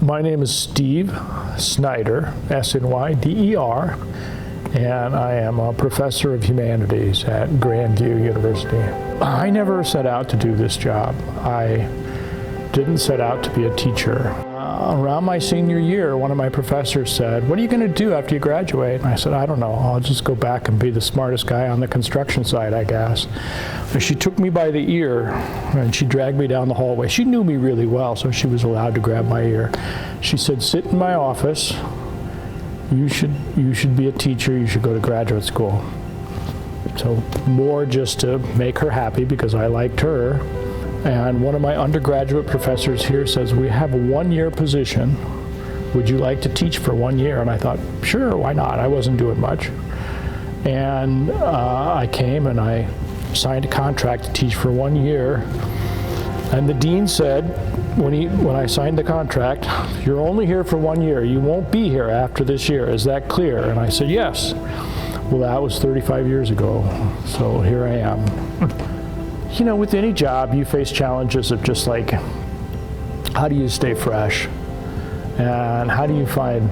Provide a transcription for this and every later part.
My name is Steve Snyder, S-N-Y-D-E-R, and I am a Professor of Humanities at Grandview University. I never set out to do this job. I didn't set out to be a teacher. Around my senior year, one of my professors said, "What are you going to do after you graduate?" And I said, "I don't know. I'll just go back and be the smartest guy on the construction site, I guess." And she took me by the ear and she dragged me down the hallway. She knew me really well, so she was allowed to grab my ear. She said, "Sit in my office. You should be a teacher. You should go to graduate school." So more just to make her happy because I liked her. And one of my undergraduate professors here says, "We have a one-year position. Would you like to teach for 1 year?" And I thought, sure, why not? I wasn't doing much. And I came and I signed a contract to teach for 1 year. And the dean said, when I signed the contract, "You're only here for 1 year. You won't be here after this year. Is that clear?" And I said, "Yes." Well, that was 35 years ago. So here I am. You know, with any job, you face challenges of just like, how do you stay fresh? And how do you find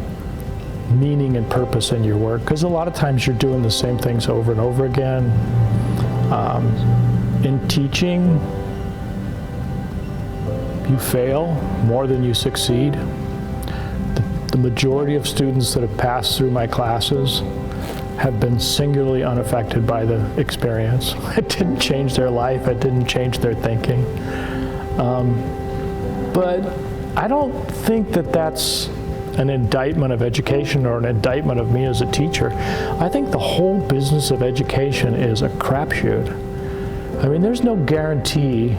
meaning and purpose in your work? Because a lot of times you're doing the same things over and over again. In teaching, you fail more than you succeed. The majority of students that have passed through my classes have been singularly unaffected by the experience. It didn't change their life, it didn't change their thinking. But I don't think that that's an indictment of education or an indictment of me as a teacher. I think the whole business of education is a crapshoot. I mean, there's no guarantee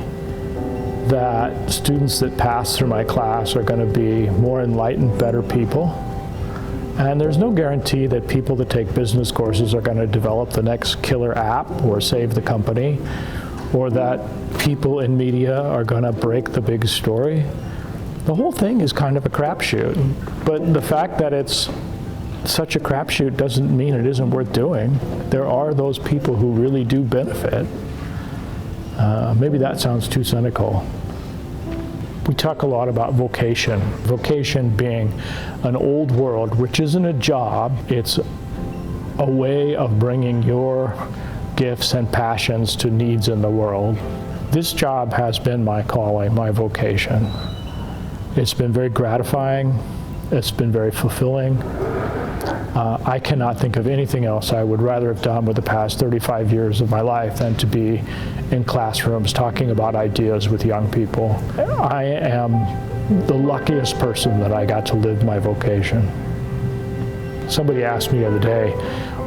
that students that pass through my class are going to be more enlightened, better people. And there's no guarantee that people that take business courses are going to develop the next killer app or save the company, or that people in media are going to break the big story. The whole thing is kind of a crapshoot. But the fact that it's such a crapshoot doesn't mean it isn't worth doing. There are those people who really do benefit. Maybe that sounds too cynical. We talk a lot about vocation. Vocation being an old world, which isn't a job, it's a way of bringing your gifts and passions to needs in the world. This job has been my calling, my vocation. It's been very gratifying. It's been very fulfilling. I cannot think of anything else I would rather have done with the past 35 years of my life than to be in classrooms talking about ideas with young people. I am the luckiest person that I got to live my vocation. Somebody asked me the other day,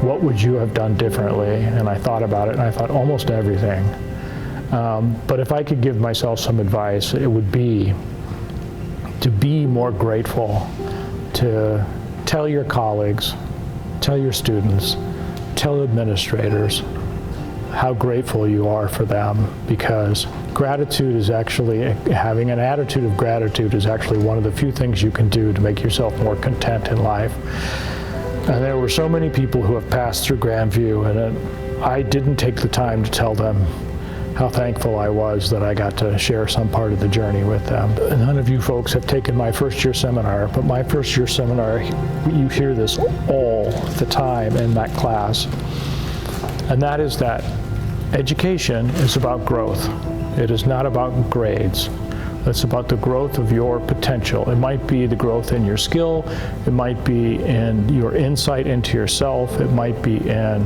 what would you have done differently? And I thought about it, and I thought almost everything. But if I could give myself some advice, it would be to be more grateful, to tell your colleagues, tell your students, tell administrators how grateful you are for them, because gratitude is actually, having an attitude of gratitude is actually one of the few things you can do to make yourself more content in life. And there were so many people who have passed through Grandview, and I didn't take the time to tell them how thankful I was that I got to share some part of the journey with them. None of you folks have taken my first year seminar, but my first year seminar, you hear this all the time in that class. And that is that education is about growth. It is not about grades. It's about the growth of your potential. It might be the growth in your skill. It might be in your insight into yourself. It might be in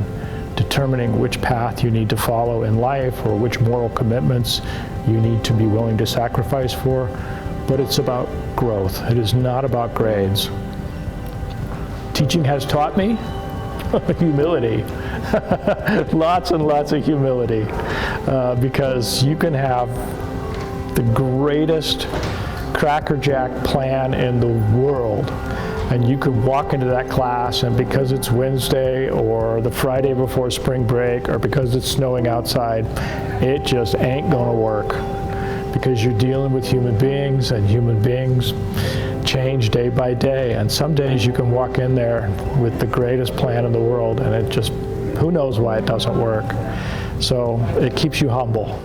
determining which path you need to follow in life or which moral commitments you need to be willing to sacrifice for. But it's about growth. It is not about grades. Teaching has taught me humility. Lots and lots of humility, because you can have the greatest crackerjack plan in the world, and you could walk into that class, and because it's Wednesday or the Friday before spring break or because it's snowing outside, it just ain't gonna work, because you're dealing with human beings, and human beings change day by day. And some days you can walk in there with the greatest plan in the world, and it just, who knows why it doesn't work. So it keeps you humble.